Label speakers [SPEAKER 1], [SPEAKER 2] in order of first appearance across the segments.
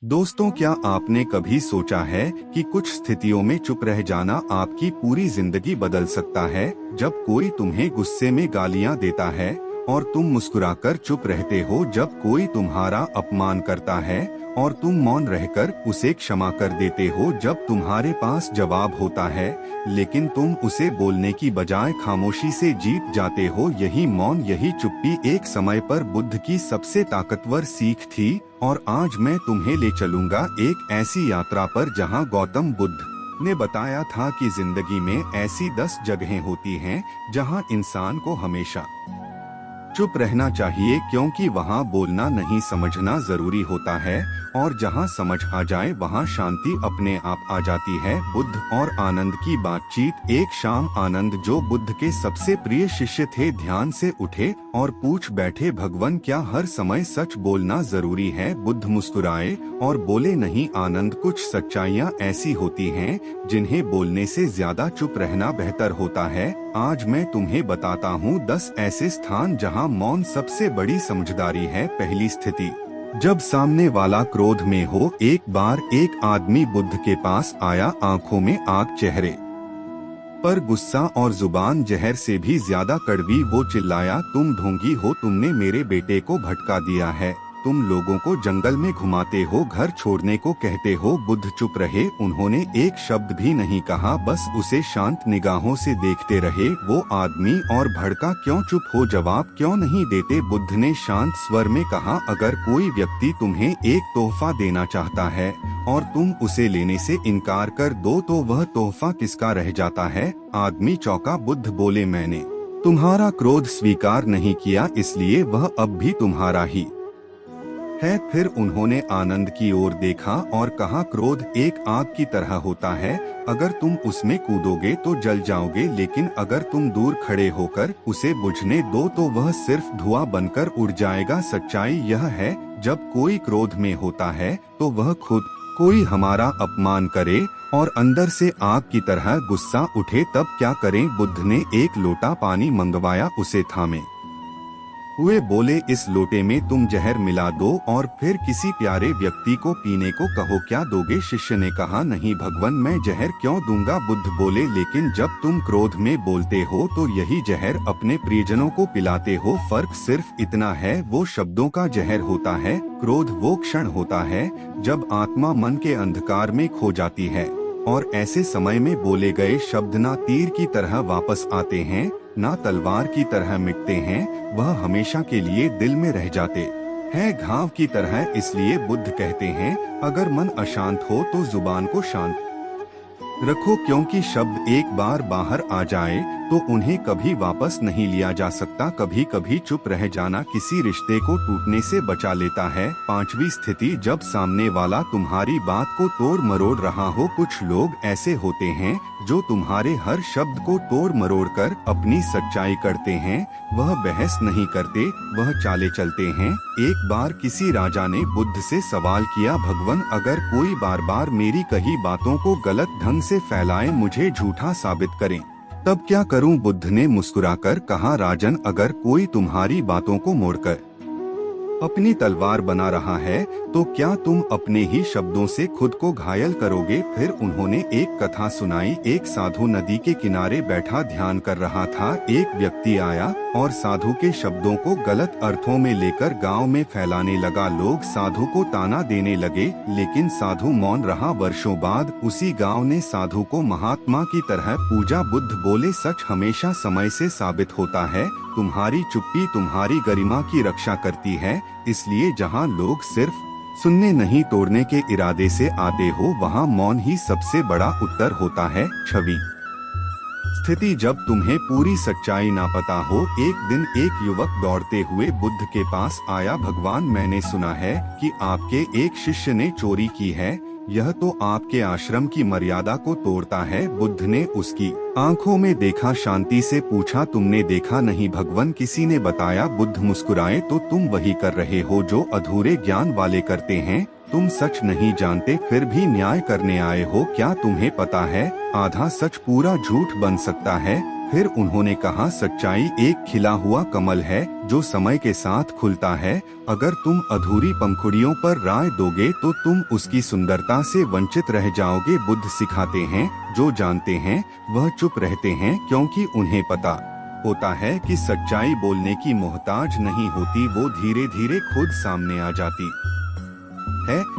[SPEAKER 1] दोस्तों, क्या आपने कभी सोचा है कि कुछ स्थितियों में चुप रह जाना आपकी पूरी जिंदगी बदल सकता है। जब कोई तुम्हें गुस्से में गालियां देता है और तुम मुस्कुराकर चुप रहते हो, जब कोई तुम्हारा अपमान करता है और तुम मौन रहकर उसे क्षमा कर देते हो, जब तुम्हारे पास जवाब होता है लेकिन तुम उसे बोलने की बजाय खामोशी से जीत जाते हो। यही मौन, यही चुप्पी एक समय पर बुद्ध की सबसे ताकतवर सीख थी। और आज मैं तुम्हें ले चलूंगा एक ऐसी यात्रा पर जहां गौतम बुद्ध ने बताया था कि जिंदगी में ऐसी 10 जगहें होती हैं जहां इंसान को हमेशा चुप रहना चाहिए, क्योंकि वहाँ बोलना नहीं समझना जरूरी होता है, और जहाँ समझ आ जाए वहाँ शांति अपने आप आ जाती है। बुद्ध और आनंद की बातचीत। एक शाम आनंद, जो बुद्ध के सबसे प्रिय शिष्य थे, ध्यान से उठे और पूछ बैठे, भगवान, क्या हर समय सच बोलना जरूरी है? बुद्ध मुस्कुराए और बोले, नहीं आनंद, कुछ सच्चाइयाँ ऐसी होती हैं जिन्हें बोलने से ज्यादा चुप रहना बेहतर होता है। आज मैं तुम्हें बताता हूँ 10 ऐसे स्थान जहाँ मौन सबसे बड़ी समझदारी है। पहली स्थिति, जब सामने वाला क्रोध में हो। एक बार एक आदमी बुद्ध के पास आया, आंखों में आग, चेहरे पर गुस्सा और जुबान जहर से भी ज्यादा कड़वी। वो चिल्लाया, तुम ढोंगी हो, तुमने मेरे बेटे को भटका दिया है, तुम लोगों को जंगल में घुमाते हो, घर छोड़ने को कहते हो। बुद्ध चुप रहे, उन्होंने एक शब्द भी नहीं कहा, बस उसे शांत निगाहों से देखते रहे। वो आदमी और भड़का, क्यों चुप हो, जवाब क्यों नहीं देते? बुद्ध ने शांत स्वर में कहा, अगर कोई व्यक्ति तुम्हें एक तोहफा देना चाहता है और तुम उसे लेने से इनकार कर दो तो वह तोहफा किसका रह जाता है? आदमी चौंका। बुद्ध बोले, मैंने तुम्हारा क्रोध स्वीकार नहीं किया, इसलिए वह अब भी तुम्हारा ही है। फिर उन्होंने आनंद की ओर देखा और कहा, क्रोध एक आग की तरह होता है, अगर तुम उसमें कूदोगे तो जल जाओगे, लेकिन अगर तुम दूर खड़े होकर उसे बुझने दो तो वह सिर्फ धुआं बनकर उड़ जाएगा। सच्चाई यह है, जब कोई क्रोध में होता है तो वह खुद कोई हमारा अपमान करे और अंदर से आग की तरह गुस्सा उठे, तब क्या करें? बुद्ध ने एक लोटा पानी मंगवाया, उसे थामे हुए बोले, इस लोटे में तुम जहर मिला दो और फिर किसी प्यारे व्यक्ति को पीने को कहो, क्या दोगे? शिष्य ने कहा, नहीं भगवान, मैं जहर क्यों दूंगा? बुद्ध बोले, लेकिन जब तुम क्रोध में बोलते हो तो यही जहर अपने प्रियजनों को पिलाते हो। फर्क सिर्फ इतना है, वो शब्दों का जहर होता है, क्रोध वो क्षण होता है जब आत्मा मन के अंधकार में खो जाती है, और ऐसे समय में बोले गए शब्द ना तीर की तरह वापस आते हैं, ना तलवार की तरह मिटते हैं, वह हमेशा के लिए दिल में रह जाते हैं, घाव की तरह। इसलिए बुद्ध कहते हैं, अगर मन अशांत हो तो जुबान को शांत रखो, क्योंकि शब्द एक बार बाहर आ जाए तो उन्हें कभी वापस नहीं लिया जा सकता। कभी कभी चुप रह जाना किसी रिश्ते को टूटने से बचा लेता है। पांचवी स्थिति, जब सामने वाला तुम्हारी बात को तोड़ मरोड़ रहा हो। कुछ लोग ऐसे होते हैं जो तुम्हारे हर शब्द को तोड़ मरोड़ कर अपनी सच्चाई करते हैं। वह बहस नहीं करते, वह चाले चलते हैं। एक बार किसी राजा ने बुद्ध से सवाल किया, भगवान, अगर कोई बार बार मेरी कही बातों को गलत ढंग से फैलाए, मुझे झूठा साबित करें, तब क्या करूं? बुद्ध ने मुस्कुराकर कहा, राजन, अगर कोई तुम्हारी बातों को मोड़कर अपनी तलवार बना रहा है तो क्या तुम अपने ही शब्दों से खुद को घायल करोगे? फिर उन्होंने एक कथा सुनाई। एक साधु नदी के किनारे बैठा ध्यान कर रहा था। एक व्यक्ति आया और साधु के शब्दों को गलत अर्थों में लेकर गांव में फैलाने लगा। लोग साधु को ताना देने लगे, लेकिन साधु मौन रहा। वर्षों बाद उसी गांव ने साधु को महात्मा की तरह पूजा। बुद्ध बोले, सच हमेशा समय से साबित होता है, तुम्हारी चुप्पी तुम्हारी गरिमा की रक्षा करती है। इसलिए जहां लोग सिर्फ सुनने नहीं तोड़ने के इरादे से आते हो, वहां मौन ही सबसे बड़ा उत्तर होता है। छवि स्थिति, जब तुम्हें पूरी सच्चाई ना पता हो। एक दिन एक युवक दौड़ते हुए बुद्ध के पास आया, भगवान, मैंने सुना है कि आपके एक शिष्य ने चोरी की है, यह तो आपके आश्रम की मर्यादा को तोड़ता है। बुद्ध ने उसकी आंखों में देखा, शांति से पूछा, तुमने देखा नहीं भगवान? किसी ने बताया। बुद्ध मुस्कुराए, तो तुम वही कर रहे हो जो अधूरे ज्ञान वाले करते हैं। तुम सच नहीं जानते, फिर भी न्याय करने आए हो। क्या तुम्हें पता है, आधा सच पूरा झूठ बन सकता है। फिर उन्होंने कहा, सच्चाई एक खिला हुआ कमल है जो समय के साथ खुलता है। अगर तुम अधूरी पंखुड़ियों पर राय दोगे तो तुम उसकी सुंदरता से वंचित रह जाओगे। बुद्ध सिखाते हैं, जो जानते हैं वह चुप रहते हैं, क्योंकि उन्हें पता होता है कि सच्चाई बोलने की मोहताज नहीं होती, वो धीरे धीरे खुद सामने आ जाती है।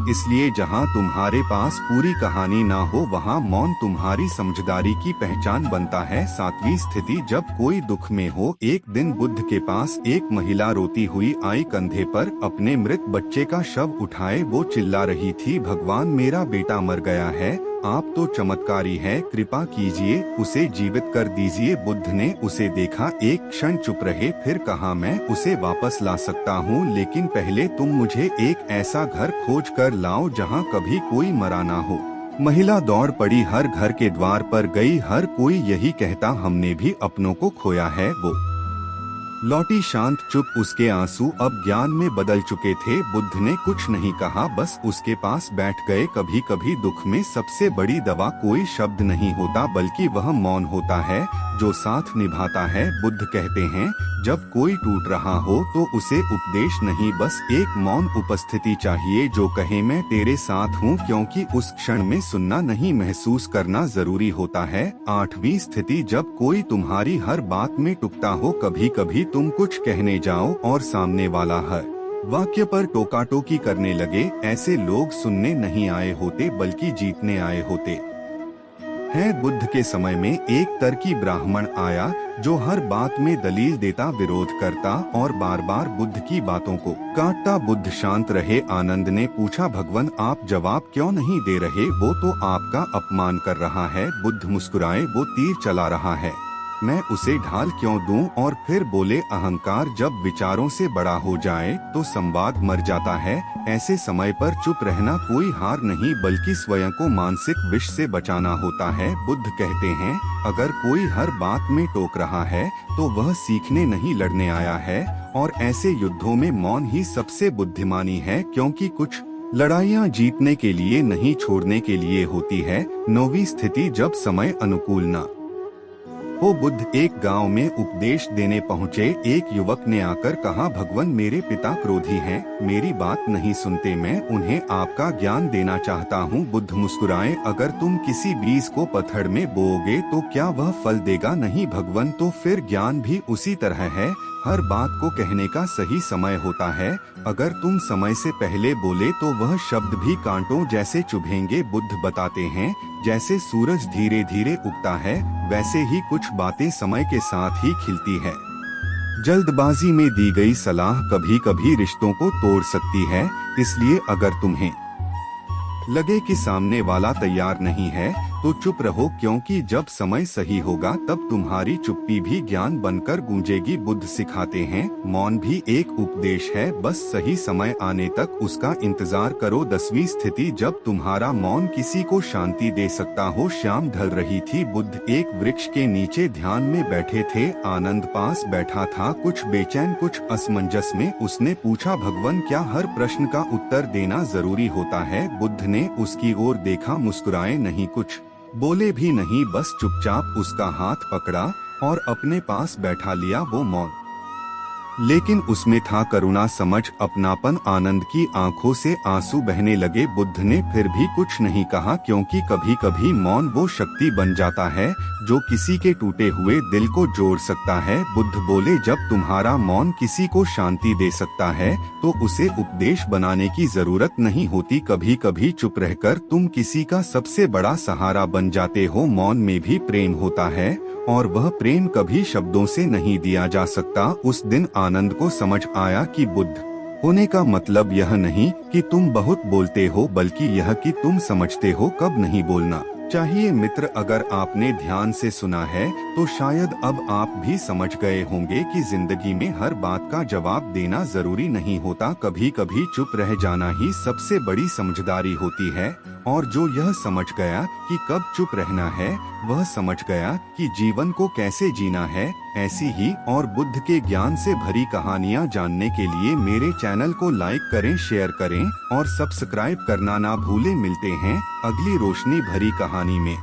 [SPEAKER 1] इसलिए जहाँ तुम्हारे पास पूरी कहानी ना हो, वहाँ मौन तुम्हारी समझदारी की पहचान बनता है। 7वीं स्थिति, जब कोई दुख में हो। एक दिन बुद्ध के पास एक महिला रोती हुई आई, कंधे पर अपने मृत बच्चे का शव उठाए वो चिल्ला रही थी, भगवान मेरा बेटा मर गया है, आप तो चमत्कारी है, कृपा कीजिए उसे जीवित कर दीजिए। बुद्ध ने उसे देखा, एक क्षण चुप रहे, फिर कहा, मैं उसे वापस ला सकता हूँ, लेकिन पहले तुम मुझे एक ऐसा घर खोज कर लाओ जहाँ कभी कोई मरा ना हो। महिला दौड़ पड़ी, हर घर के द्वार पर गई, हर कोई यही कहता, हमने भी अपनों को खोया है। वो लौटी शांत चुप, उसके आंसू अब ज्ञान में बदल चुके थे। बुद्ध ने कुछ नहीं कहा, बस उसके पास बैठ गए। कभी कभी दुख में सबसे बड़ी दवा कोई शब्द नहीं होता, बल्कि वह मौन होता है जो साथ निभाता है। बुद्ध कहते हैं, जब कोई टूट रहा हो तो उसे उपदेश नहीं, बस एक मौन उपस्थिति चाहिए जो कहे, मैं तेरे साथ हूँ, क्योंकि उस क्षण में सुनना नहीं, महसूस करना जरूरी होता है। 8वीं स्थिति, जब कोई तुम्हारी हर बात में टूकता हो। कभी कभी तुम कुछ कहने जाओ और सामने वाला हर वाक्य पर टोकाटोकी करने लगे। ऐसे लोग सुनने नहीं आए होते, बल्कि जीतने आए होते है। बुद्ध के समय में एक तर्की ब्राह्मण आया जो हर बात में दलील देता, विरोध करता और बार बार बुद्ध की बातों को काटता। बुद्ध शांत रहे। आनंद ने पूछा, भगवान आप जवाब क्यों नहीं दे रहे, वो तो आपका अपमान कर रहा है। बुद्ध मुस्कुराए, वो तीर चला रहा है, मैं उसे ढाल क्यों दूं। और फिर बोले, अहंकार जब विचारों से बड़ा हो जाए तो संवाद मर जाता है। ऐसे समय पर चुप रहना कोई हार नहीं, बल्कि स्वयं को मानसिक विष से बचाना होता है। बुद्ध कहते हैं, अगर कोई हर बात में टोक रहा है तो वह सीखने नहीं लड़ने आया है, और ऐसे युद्धों में मौन ही सबसे बुद्धिमानी है, क्योंकि कुछ लड़ाइयाँ जीतने के लिए नहीं, छोड़ने के लिए होती है। 9वीं स्थिति, जब समय अनुकूल न हो। बुद्ध एक गांव में उपदेश देने पहुँचे। एक युवक ने आकर कहा, भगवान मेरे पिता क्रोधी हैं, मेरी बात नहीं सुनते, मैं उन्हें आपका ज्ञान देना चाहता हूँ। बुद्ध मुस्कुराए, अगर तुम किसी बीज को पत्थर में बोओगे तो क्या वह फल देगा नहीं भगवान, तो फिर ज्ञान भी उसी तरह है, हर बात को कहने का सही समय होता है। अगर तुम समय से पहले बोले तो वह शब्द भी कांटों जैसे चुभेंगे। बुद्ध बताते हैं, जैसे सूरज धीरे धीरे उगता है, वैसे ही कुछ बातें समय के साथ ही खिलती है। जल्दबाजी में दी गई सलाह कभी कभी रिश्तों को तोड़ सकती है। इसलिए अगर तुम्हें लगे कि सामने वाला तैयार नहीं है तो चुप रहो, क्योंकि जब समय सही होगा तब तुम्हारी चुप्पी भी ज्ञान बनकर गूंजेगी। बुद्ध सिखाते हैं, मौन भी एक उपदेश है, बस सही समय आने तक उसका इंतजार करो। 10वीं स्थिति, जब तुम्हारा मौन किसी को शांति दे सकता हो। शाम ढल रही थी। बुद्ध एक वृक्ष के नीचे ध्यान में बैठे थे। आनंद पास बैठा था, कुछ बेचैन, कुछ असमंजस में। उसने पूछा, भगवान क्या हर प्रश्न का उत्तर देना जरूरी होता है। बुद्ध ने उसकी ओर देखा, मुस्कुराए नहीं, कुछ बोले भी नहीं, बस चुपचाप उसका हाथ पकड़ा और अपने पास बैठा लिया। वो मौन लेकिन उसमें था करुणा, समझ, अपनापन। आनंद की आंखों से आंसू बहने लगे। बुद्ध ने फिर भी कुछ नहीं कहा, क्योंकि कभी कभी मौन वो शक्ति बन जाता है जो किसी के टूटे हुए दिल को जोड़ सकता है। बुद्ध बोले, जब तुम्हारा मौन किसी को शांति दे सकता है तो उसे उपदेश बनाने की जरूरत नहीं होती। कभी कभी चुप रहकर तुम किसी का सबसे बड़ा सहारा बन जाते हो। मौन में भी प्रेम होता है, और वह प्रेम कभी शब्दों से नहीं दिया जा सकता। उस दिन आनंद को समझ आया कि बुद्ध होने का मतलब यह नहीं कि तुम बहुत बोलते हो, बल्कि यह कि तुम समझते हो कब नहीं बोलना चाहिए। मित्र, अगर आपने ध्यान से सुना है तो शायद अब आप भी समझ गए होंगे कि जिंदगी में हर बात का जवाब देना जरूरी नहीं होता। कभी कभी चुप रह जाना ही सबसे बड़ी समझदारी होती है, और जो यह समझ गया कि कब चुप रहना है, वह समझ गया कि जीवन को कैसे जीना है। ऐसी ही और बुद्ध के ज्ञान से भरी कहानियाँ जानने के लिए मेरे चैनल को लाइक करें, शेयर करें और सब्सक्राइब करना ना भूलें। मिलते हैं अगली रोशनी भरी कहानी में।